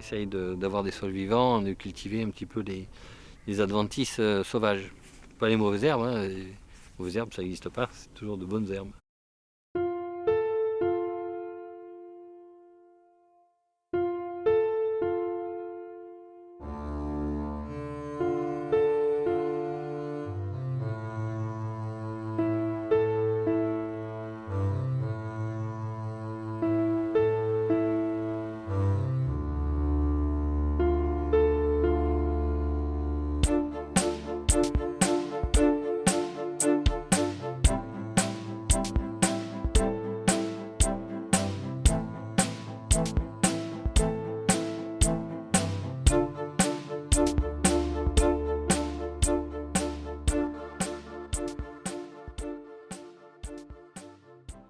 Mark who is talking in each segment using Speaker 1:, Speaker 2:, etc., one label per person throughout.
Speaker 1: essaye d'avoir des sols vivants, de cultiver un petit peu les adventices sauvages. Pas les mauvaises herbes, hein. Les mauvaises herbes ça n'existe pas, c'est toujours de bonnes herbes.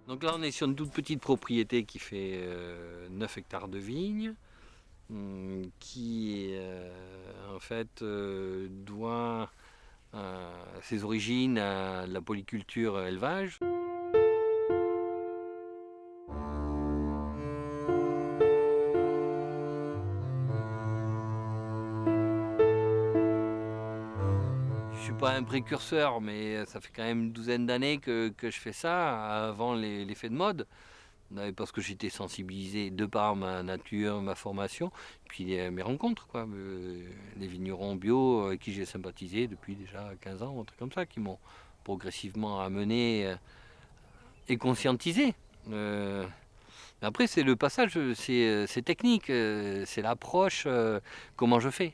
Speaker 1: Donc là, on est sur une toute petite propriété qui fait 9 hectares de vignes, qui en fait doit ses origines à la polyculture élevage. Je suis pas un précurseur, mais ça fait quand même une douzaine d'années que je fais ça, avant l'effet de mode. Parce que j'étais sensibilisé de par ma nature, ma formation, puis mes rencontres, quoi. Les vignerons bio avec qui j'ai sympathisé depuis déjà 15 ans, un truc comme ça, qui m'ont progressivement amené et conscientisé. Après, c'est le passage, c'est technique, c'est l'approche, comment je fais.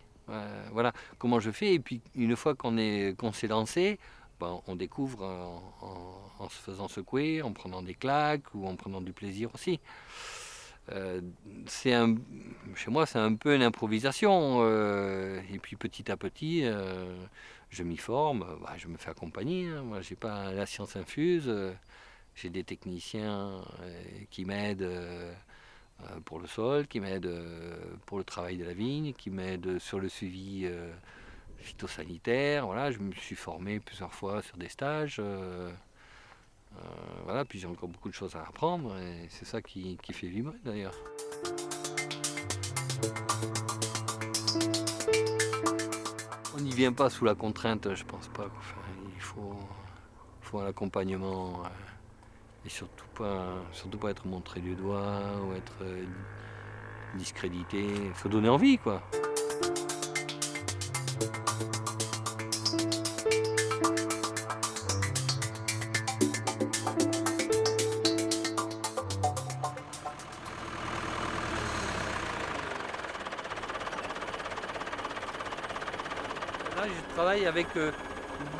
Speaker 1: Voilà, comment je fais. Et puis, une fois qu'on s'est lancé, ben, on découvre en se faisant secouer, en prenant des claques ou en prenant du plaisir aussi. Chez moi, c'est un peu une improvisation. Et puis, petit à petit, je m'y forme. Bah, je me fais accompagner, hein. Moi, j'ai pas la science infuse. J'ai des techniciens qui m'aident pour le sol, qui m'aident pour le travail de la vigne, qui m'aident sur le suivi phytosanitaire. Voilà, je me suis formé plusieurs fois sur des stages. Voilà, puis j'ai encore beaucoup de choses à apprendre et c'est ça qui fait vibrer d'ailleurs. On n'y vient pas sous la contrainte, je pense pas. Enfin, il faut un accompagnement. Et surtout pas être montré du doigt ou être discrédité. Il faut donner envie, quoi. Là, je travaille avec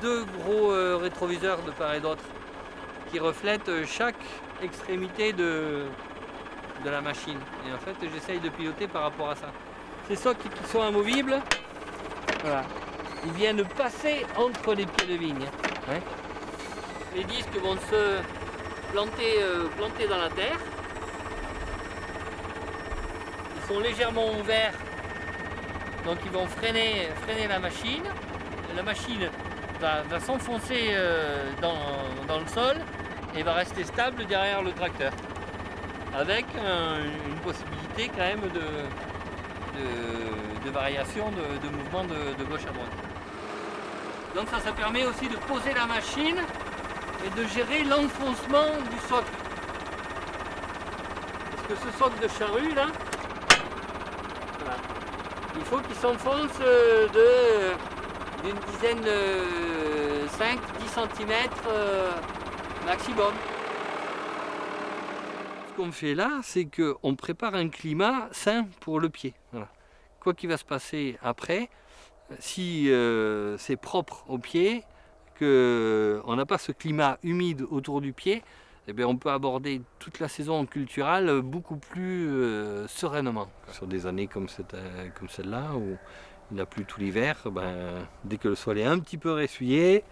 Speaker 1: deux gros rétroviseurs de part et d'autre qui reflètent chaque extrémité de la machine. Et en fait, j'essaye de piloter par rapport à ça. Ces socles qui sont amovibles, voilà, ils viennent passer entre les pieds de vigne. Ouais. Les disques vont se planter dans la terre. Ils sont légèrement ouverts, donc ils vont freiner la machine. La machine va s'enfoncer dans le sol et va rester stable derrière le tracteur, avec une possibilité quand même de variation de mouvement de gauche à droite. Donc ça permet aussi de poser la machine et de gérer l'enfoncement du socle. Parce que ce socle de charrue là, voilà, il faut qu'il s'enfonce d'une dizaine, 5-10 cm maximum. Ce qu'on fait là, c'est qu'on prépare un climat sain pour le pied. Voilà. Quoi qu'il va se passer après, si c'est propre au pied, qu'on n'a pas ce climat humide autour du pied, eh bien on peut aborder toute la saison culturale beaucoup plus sereinement. Sur des années comme celle-là, où il a plu tout l'hiver, ben, dès que le sol est un petit peu ressuyé,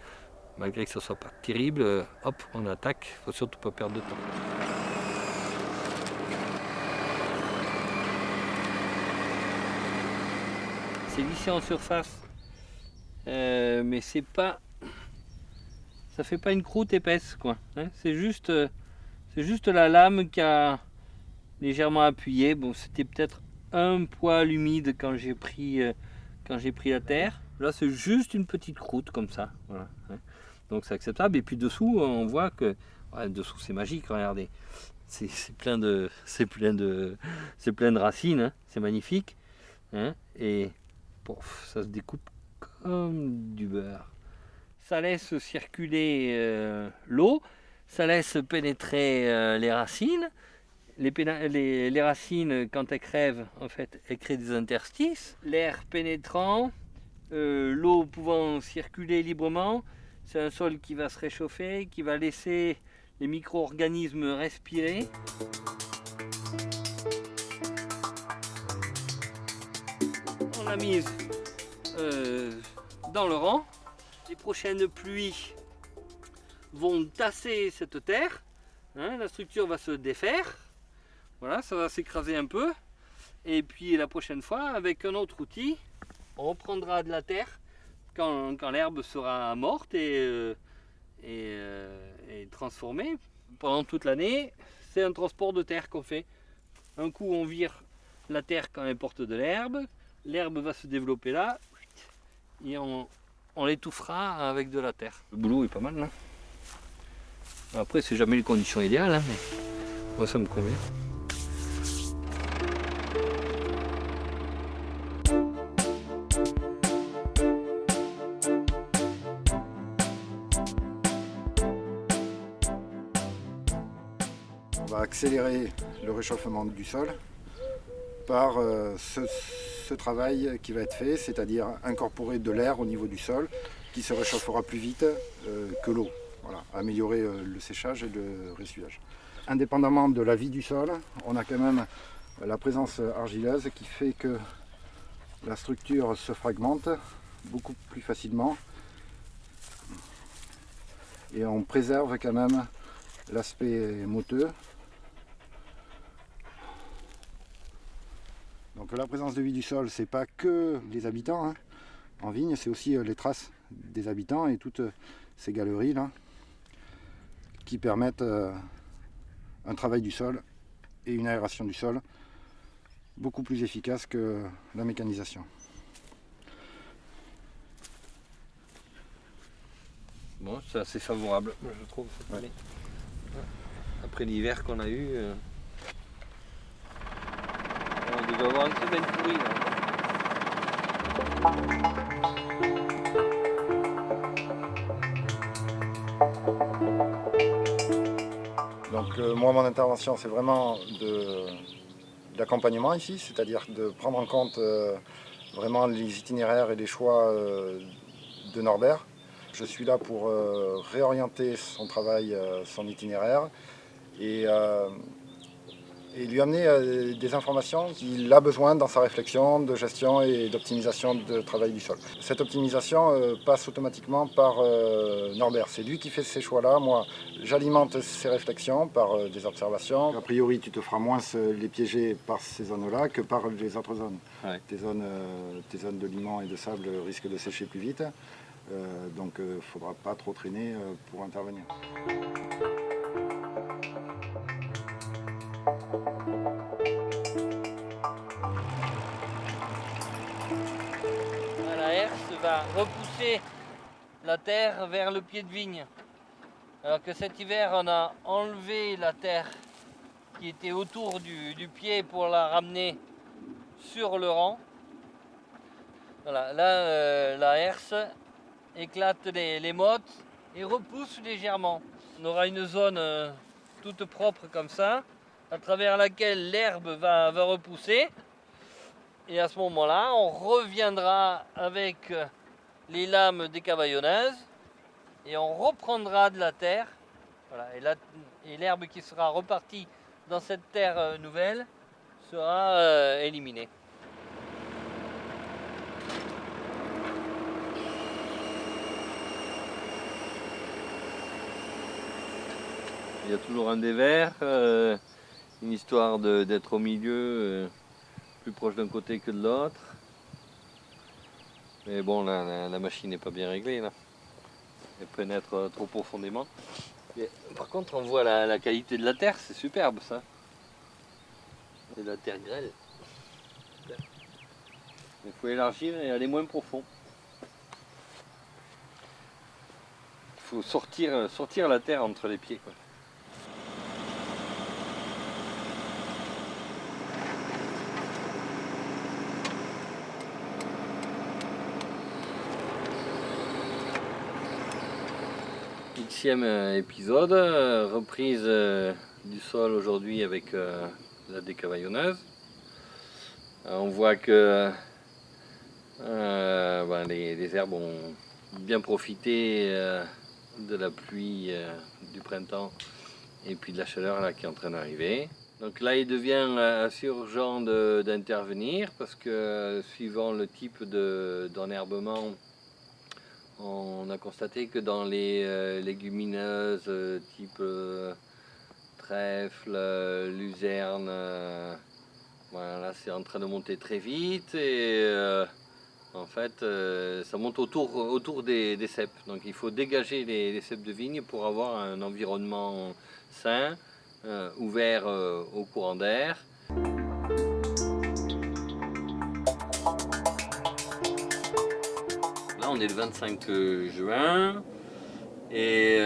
Speaker 1: malgré que ce ne soit pas terrible, hop, on attaque, il ne faut surtout pas perdre de temps. C'est lissé en surface, mais c'est pas, ça fait pas une croûte épaisse, quoi. Hein, c'est juste la lame qui a légèrement appuyé. Bon, c'était peut-être un poil humide quand j'ai pris la terre. Là, c'est juste une petite croûte comme ça. Voilà. Donc c'est acceptable. Et puis dessous, on voit que dessous c'est magique. Regardez, c'est plein de racines. Hein. C'est magnifique. Hein. Et ça se découpe comme du beurre. Ça laisse circuler l'eau. Ça laisse pénétrer les racines. Les racines, quand elles crèvent, en fait, elles créent des interstices. L'air pénétrant, l'eau pouvant circuler librement, c'est un sol qui va se réchauffer, qui va laisser les micro-organismes respirer. On l'a mise dans le rang. Les prochaines pluies vont tasser cette terre. Hein, la structure va se défaire. Voilà, ça va s'écraser un peu. Et puis la prochaine fois, avec un autre outil, on reprendra de la terre quand l'herbe sera morte et transformée. Pendant toute l'année, c'est un transport de terre qu'on fait. Un coup, on vire la terre quand elle porte de l'herbe. L'herbe va se développer là. Et on l'étouffera avec de la terre. Le boulot est pas mal, là. Après, c'est jamais les conditions idéales, hein, mais moi, ça me convient.
Speaker 2: On va accélérer le réchauffement du sol par ce travail qui va être fait, c'est-à-dire incorporer de l'air au niveau du sol qui se réchauffera plus vite que l'eau. Voilà, améliorer le séchage et le ressuyage. Indépendamment de la vie du sol, on a quand même la présence argileuse qui fait que la structure se fragmente beaucoup plus facilement et on préserve quand même l'aspect motteux. Donc la présence de vie du sol, c'est pas que les habitants hein. En vigne, c'est aussi les traces des habitants et toutes ces galeries là qui permettent un travail du sol et une aération du sol beaucoup plus efficace que la mécanisation.
Speaker 1: Bon, c'est assez favorable, je trouve, cette année. Après l'hiver qu'on a eu, on devait avoir une semaine pourrie. Là.
Speaker 2: Donc moi, mon intervention, c'est vraiment de l'accompagnement ici, c'est-à-dire de prendre en compte vraiment les itinéraires et les choix de Norbert. Je suis là pour réorienter son travail, son itinéraire et lui amener des informations qu'il a besoin dans sa réflexion de gestion et d'optimisation de travail du sol. Cette optimisation passe automatiquement par Norbert. C'est lui qui fait ces choix-là. Moi, j'alimente ses réflexions par des observations. A priori, tu te feras moins les piéger par ces zones-là que par les autres zones. Ouais. Tes zones de limon et de sable risquent de sécher plus vite. Donc il ne faudra pas trop traîner pour intervenir.
Speaker 1: La herse va repousser la terre vers le pied de vigne. Alors que cet hiver, on a enlevé la terre qui était autour du pied pour la ramener sur le rang. Voilà, là, la herse éclate les mottes et repousse légèrement. On aura une zone toute propre comme ça, à travers laquelle l'herbe va repousser. Et à ce moment-là, on reviendra avec les lames décavaillonneuses et on reprendra de la terre. Voilà, et l'herbe qui sera repartie dans cette terre nouvelle sera éliminée. Il y a toujours un dévers, une histoire d'être au milieu, plus proche d'un côté que de l'autre. Mais bon, là, la machine n'est pas bien réglée. Là. Elle pénètre trop profondément. Et, par contre, on voit la qualité de la terre, c'est superbe ça. C'est de la terre grêle. Il faut élargir et aller moins profond. Il faut sortir la terre entre les pieds, quoi. Xème épisode, reprise du sol aujourd'hui avec la décavaillonneuse. On voit que les herbes ont bien profité de la pluie du printemps et puis de la chaleur là, qui est en train d'arriver. Donc là il devient assez urgent d'intervenir parce que suivant le type d'enherbement, on a constaté que dans les légumineuses type trèfle, luzerne, voilà, c'est en train de monter très vite et en fait ça monte autour des ceps. Donc il faut dégager les ceps de vigne pour avoir un environnement sain, ouvert au courant d'air. Là on est le 25 juin et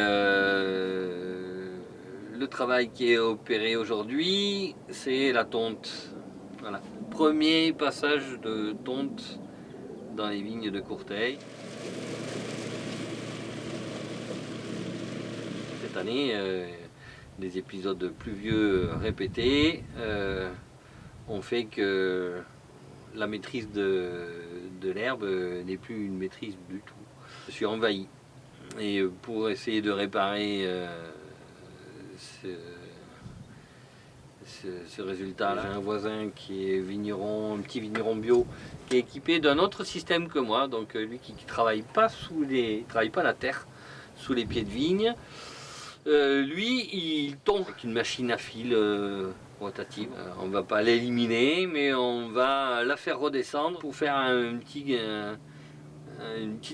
Speaker 1: le travail qui est opéré aujourd'hui c'est la tonte. Voilà. Premier passage de tonte dans les vignes de Courteil. Cette année, des épisodes pluvieux répétés ont fait que la maîtrise de l'herbe n'est plus une maîtrise du tout. Je suis envahi. Et pour essayer de réparer ce résultat-là, j'ai un voisin qui est vigneron, un petit vigneron bio, qui est équipé d'un autre système que moi, donc lui qui ne travaille pas la terre sous les pieds de vigne. Lui, il tombe avec une machine à fil rotative. On ne va pas l'éliminer, mais on va la faire redescendre pour faire une petite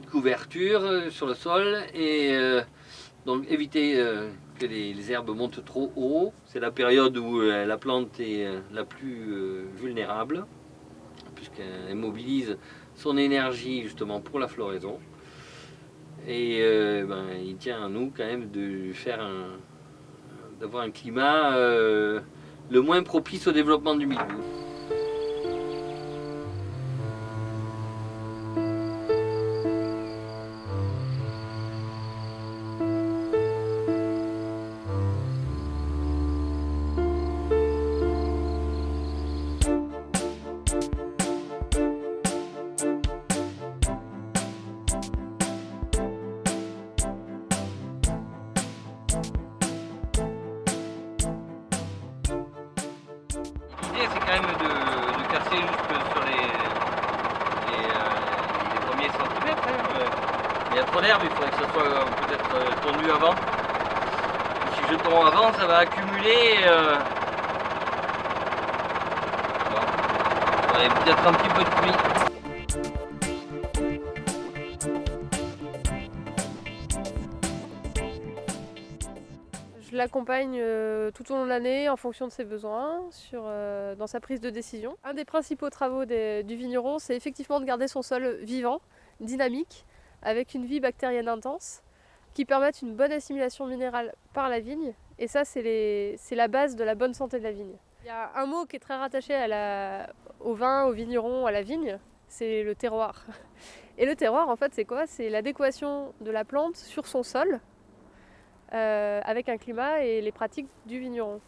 Speaker 1: couverture sur le sol et donc éviter que les herbes montent trop haut. C'est la période où la plante est la plus vulnérable, puisqu'elle mobilise son énergie justement pour la floraison. Et il tient à nous quand même d'avoir un climat le moins propice au développement du mildiou. C'est quand même de casser jusque sur les premiers centimètres. Il y a trop d'herbe, il faudrait que ça soit peut-être tondu avant. Si je tond avant, ça va accumuler. Bon. Ouais, peut-être un petit peu de pluie.
Speaker 3: Je l'accompagne tout au long de l'année en fonction de ses besoins, dans sa prise de décision. Un des principaux travaux du vigneron, c'est effectivement de garder son sol vivant, dynamique, avec une vie bactérienne intense, qui permette une bonne assimilation minérale par la vigne. Et ça, c'est la base de la bonne santé de la vigne. Il y a un mot qui est très rattaché au vin, au vigneron, à la vigne, c'est le terroir. Et le terroir, en fait, c'est quoi? C'est l'adéquation de la plante sur son sol, avec un climat et les pratiques du vigneron.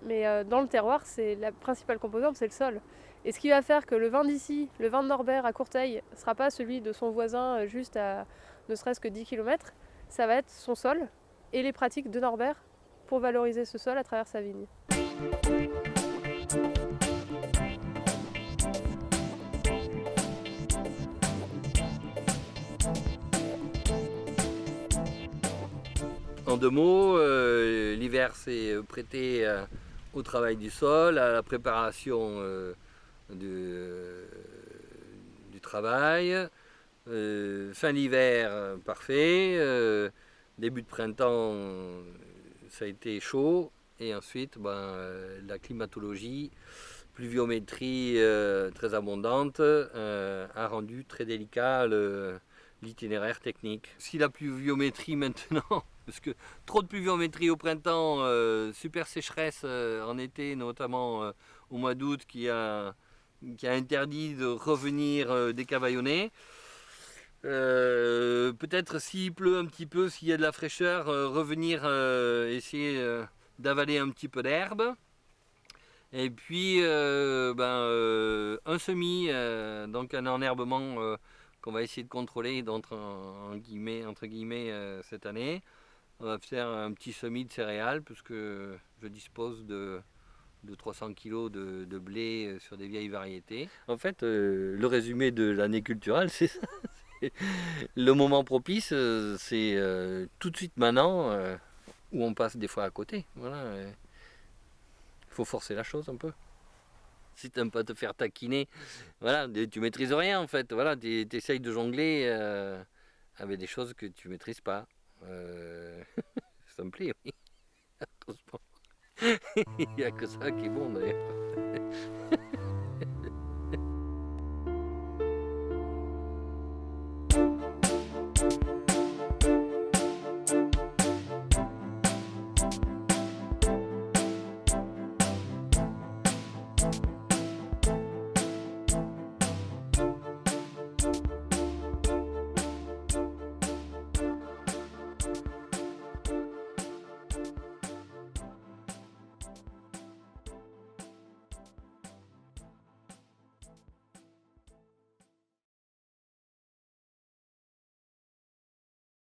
Speaker 3: Mais dans le terroir, c'est la principale composante, c'est le sol. Et ce qui va faire que le vin d'ici, le vin de Norbert à Courteil, ne sera pas celui de son voisin juste à ne serait-ce que 10 km, ça va être son sol et les pratiques de Norbert pour valoriser ce sol à travers sa vigne.
Speaker 1: En deux mots, l'hiver s'est prêté au travail du sol, à la préparation du travail. Fin d'hiver, parfait. Début de printemps, ça a été chaud. Et ensuite, la climatologie pluviométrie très abondante a rendu très délicat l'itinéraire technique. Si la pluviométrie maintenant, parce que trop de pluviométrie au printemps, super sécheresse en été, notamment au mois d'août, qui a interdit de revenir décavaillonner. Peut-être s'il pleut un petit peu, s'il y a de la fraîcheur, revenir essayer d'avaler un petit peu d'herbe. Et puis un semis, donc un enherbement qu'on va essayer de contrôler entre guillemets cette année. On va faire un petit semis de céréales puisque je dispose de 300 kg de blé sur des vieilles variétés. En fait, le résumé de l'année culturelle, c'est ça. Le moment propice, c'est tout de suite maintenant où on passe des fois à côté. Voilà. Il faut forcer la chose un peu. Si tu n'aimes pas te faire taquiner, voilà, tu maîtrises rien en fait. Voilà, tu essayes de jongler avec des choses que tu maîtrises pas. Ça me plaît, oui. Il n'y a que ça qui est bon d'ailleurs.